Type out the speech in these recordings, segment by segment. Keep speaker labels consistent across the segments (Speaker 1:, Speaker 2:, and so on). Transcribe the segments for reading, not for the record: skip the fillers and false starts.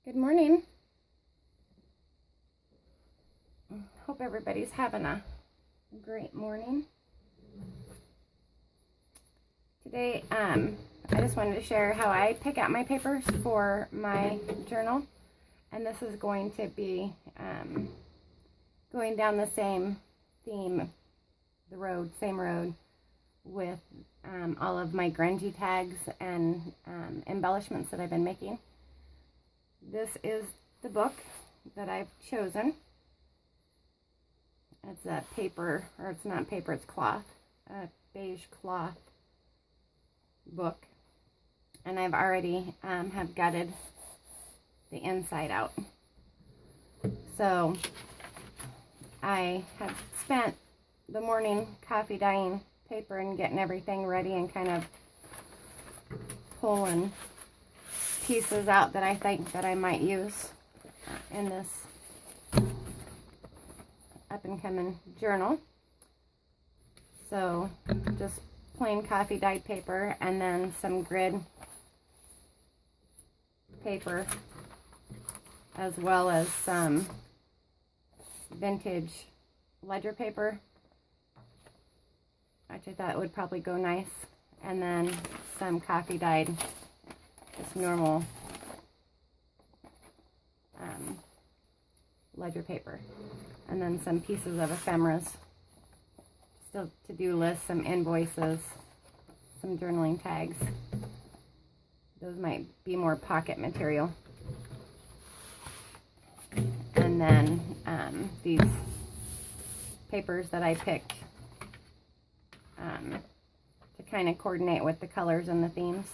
Speaker 1: Good morning. Hope everybody's having a great morning. Today, I just wanted to share how I pick out my papers for my journal. And this is going to be going down the same theme, same road, with all of my grungy tags and embellishments that I've been making. This is the book that I've chosen. It's a paper, or it's not paper, it's cloth, a beige cloth book. And I've already have gutted the inside out. So I have spent the morning coffee dyeing paper and getting everything ready and kind of pulling pieces out that I think that I might use in this up and coming journal. So just plain coffee dyed paper and then some grid paper, as well as some vintage ledger paper, which I thought would probably go nice, and then some coffee dyed, just normal ledger paper, and then some pieces of ephemeras, still to-do lists, some invoices, some journaling tags. Those might be more pocket material. And then these papers that I picked to kind of coordinate with the colors and the themes.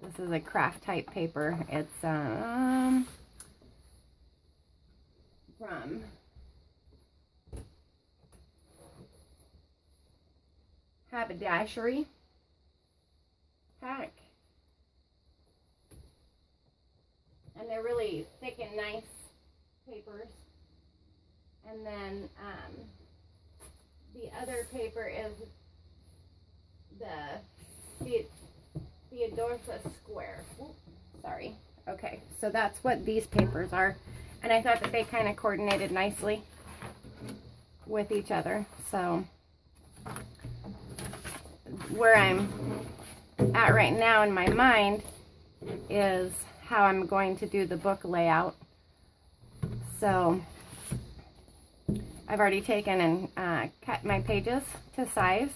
Speaker 1: This is a craft type paper. It's from Haberdashery Pack. And they're really thick and nice papers. And then the other paper is the Theodorus Square. Ooh, sorry. Okay, so that's what these papers are. And I thought that they kind of coordinated nicely with each other. So where I'm at right now in my mind is how I'm going to do the book layout. So I've already taken and cut my pages to size.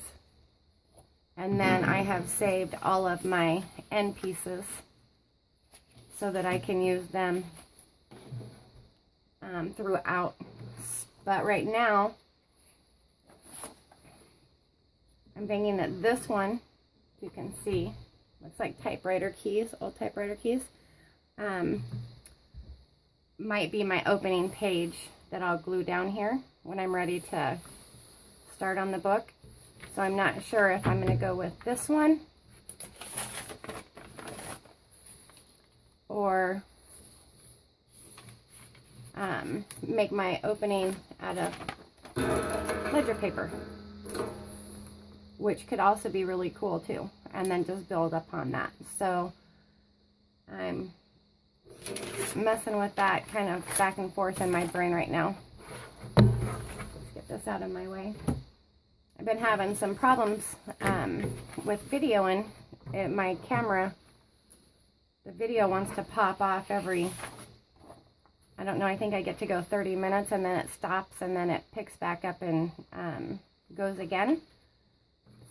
Speaker 1: And then I have saved all of my end pieces so that I can use them throughout. But right now, I'm thinking that this one, you can see, looks like typewriter keys, old typewriter keys, might be my opening page that I'll glue down here when I'm ready to start on the book. So I'm not sure if I'm going to go with this one or make my opening out of ledger paper, which could also be really cool too, and then just build upon that. So I'm messing with that kind of back and forth in my brain right now. Let's get this out of my way. I've been having some problems with videoing. My camera, the video wants to pop off every, I don't know, I think I get to go 30 minutes and then it stops and then it picks back up and goes again.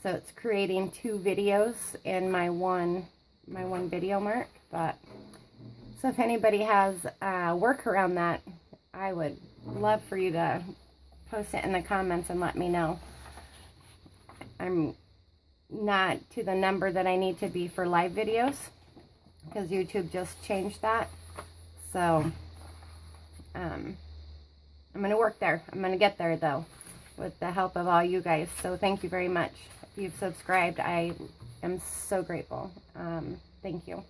Speaker 1: So it's creating two videos in my one video mark. But so if anybody has work around that, I would love for you to post it in the comments and let me know. I'm not to the number that I need to be for live videos because YouTube just changed that. So I'm going to work there. I'm going to get there though with the help of all you guys. So thank you very much. If you've subscribed, I am so grateful. Thank you.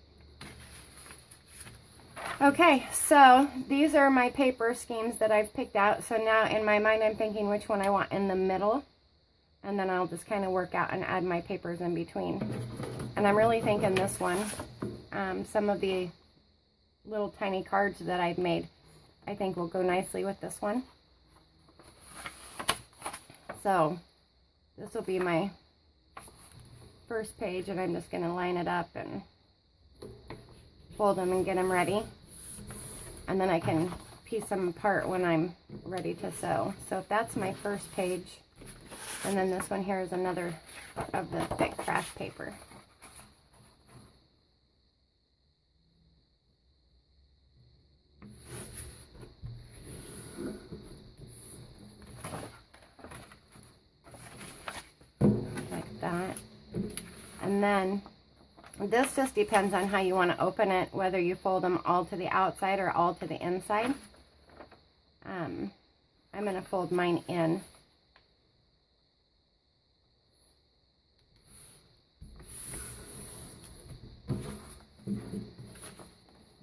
Speaker 1: Okay, so these are my paper schemes that I've picked out. So now in my mind I'm thinking which one I want in the middle. And then I'll just kind of work out and add my papers in between. And I'm really thinking this one. Some of the little tiny cards that I've made, I think will go nicely with this one. So this will be my first page, and I'm just going to line it up and fold them and get them ready. And then I can piece them apart when I'm ready to sew. So that's my first page. And then this one here is another of the thick craft paper. Like that. And then this just depends on how you want to open it, whether you fold them all to the outside or all to the inside. I'm going to fold mine in.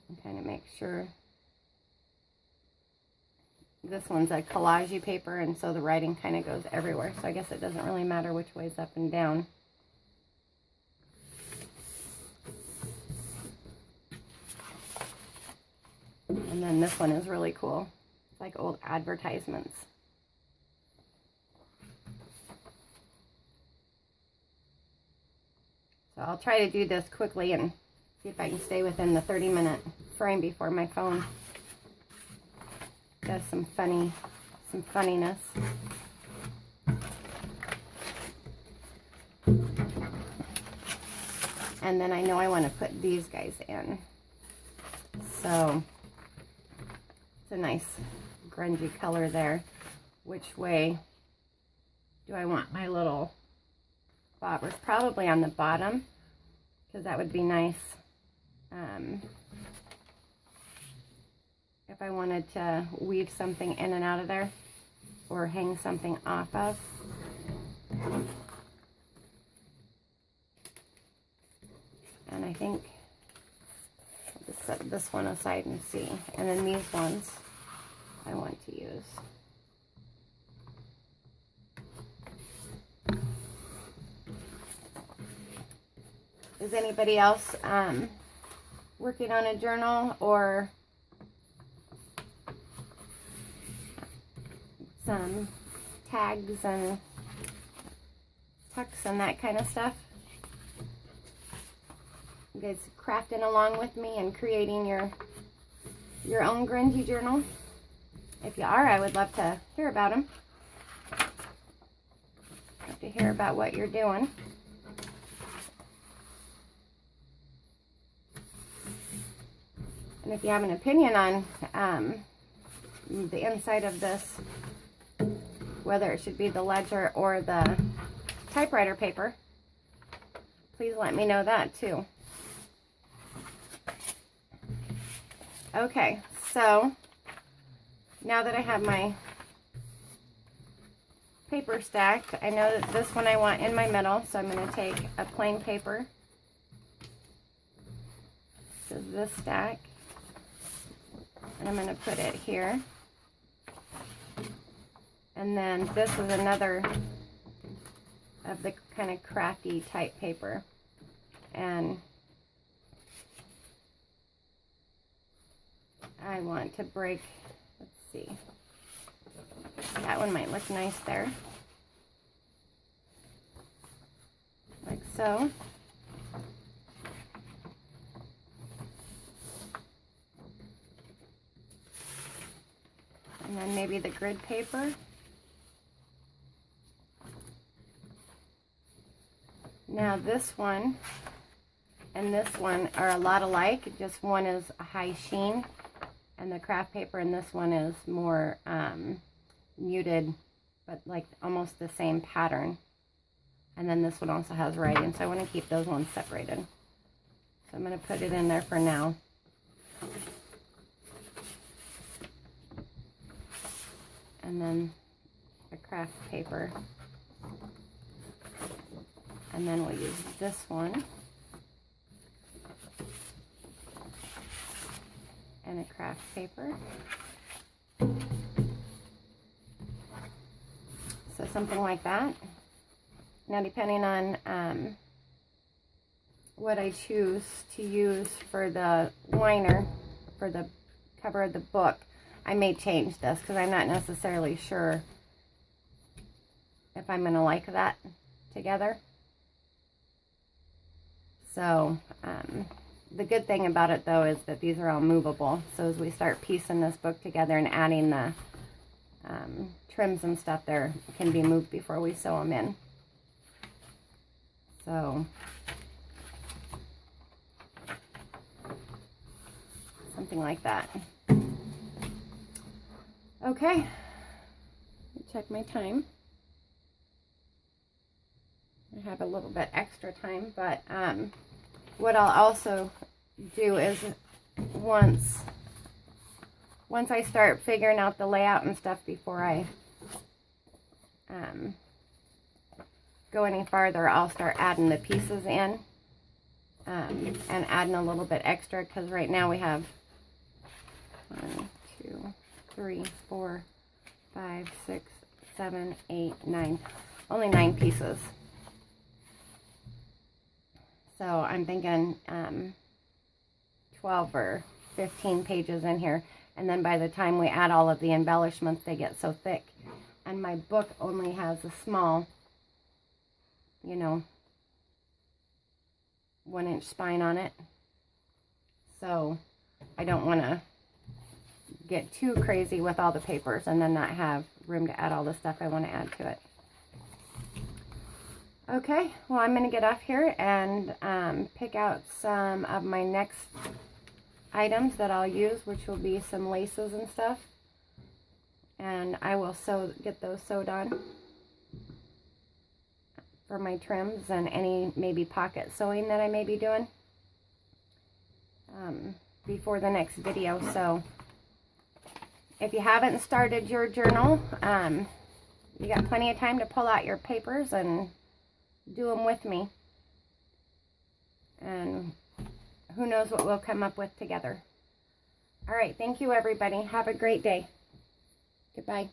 Speaker 1: And kind of make sure. This one's a collage paper, and so the writing kind of goes everywhere. So I guess it doesn't really matter which way is up and down. And then this one is really cool. It's like old advertisements. So I'll try to do this quickly and see if I can stay within the 30-minute frame before my phone does some funniness. And then I know I want to put these guys in. So it's a nice grungy color there. Which way do I want my little bobbers? Probably on the bottom, because that would be nice if I wanted to weave something in and out of there or hang something off of. And I think I'll just set this one aside and see. And then these ones I want to use. Is anybody else working on a journal or some tags and tucks and that kind of stuff? You guys crafting along with me and creating your own grungy journal? If you are, I would love to hear about them. Love to hear about what you're doing. And if you have an opinion on the inside of this, whether it should be the ledger or the typewriter paper, please let me know that too. Okay, so now that I have my paper stacked, I know that this one I want in my middle, so I'm going to take a plain paper. This is this stack. And I'm going to put it here. And then this is another of the kind of crafty type paper. And I want to break, let's see, that one might look nice there. Like so. And then maybe the grid paper. Now this one and this one are a lot alike, just one is a high sheen and the craft paper, and this one is more muted, but like almost the same pattern. And then this one also has writing, so I want to keep those ones separated. So I'm going to put it in there for now. And then the craft paper. And then we'll use this one. And a craft paper. So something like that. Now depending on what I choose to use for the liner, for the cover of the book, I may change this because I'm not necessarily sure if I'm going to like that together. So, the good thing about it, though, is that these are all movable. So as we start piecing this book together and adding the trims and stuff, there can be moved before we sew them in. So, something like that. Okay, check my time. I have a little bit extra time, but what I'll also do is once I start figuring out the layout and stuff before I go any farther, I'll start adding the pieces in and adding a little bit extra, because right now we have 1, 2, 3, 4, 5, 6, 7, 8, 9, only 9 pieces. So I'm thinking 12 or 15 pages in here. And then by the time we add all of the embellishments, they get so thick. And my book only has a small, 1-inch spine on it. So I don't want to get too crazy with all the papers and then not have room to add all the stuff I want to add to it. Okay, well, I'm going to get off here and pick out some of my next items that I'll use, which will be some laces and stuff. And I will get those sewed on for my trims and any maybe pocket sewing that I may be doing before the next video. So if you haven't started your journal, you got plenty of time to pull out your papers and do them with me, and who knows what we'll come up with together. All right, thank you everybody. Have a great day. Goodbye.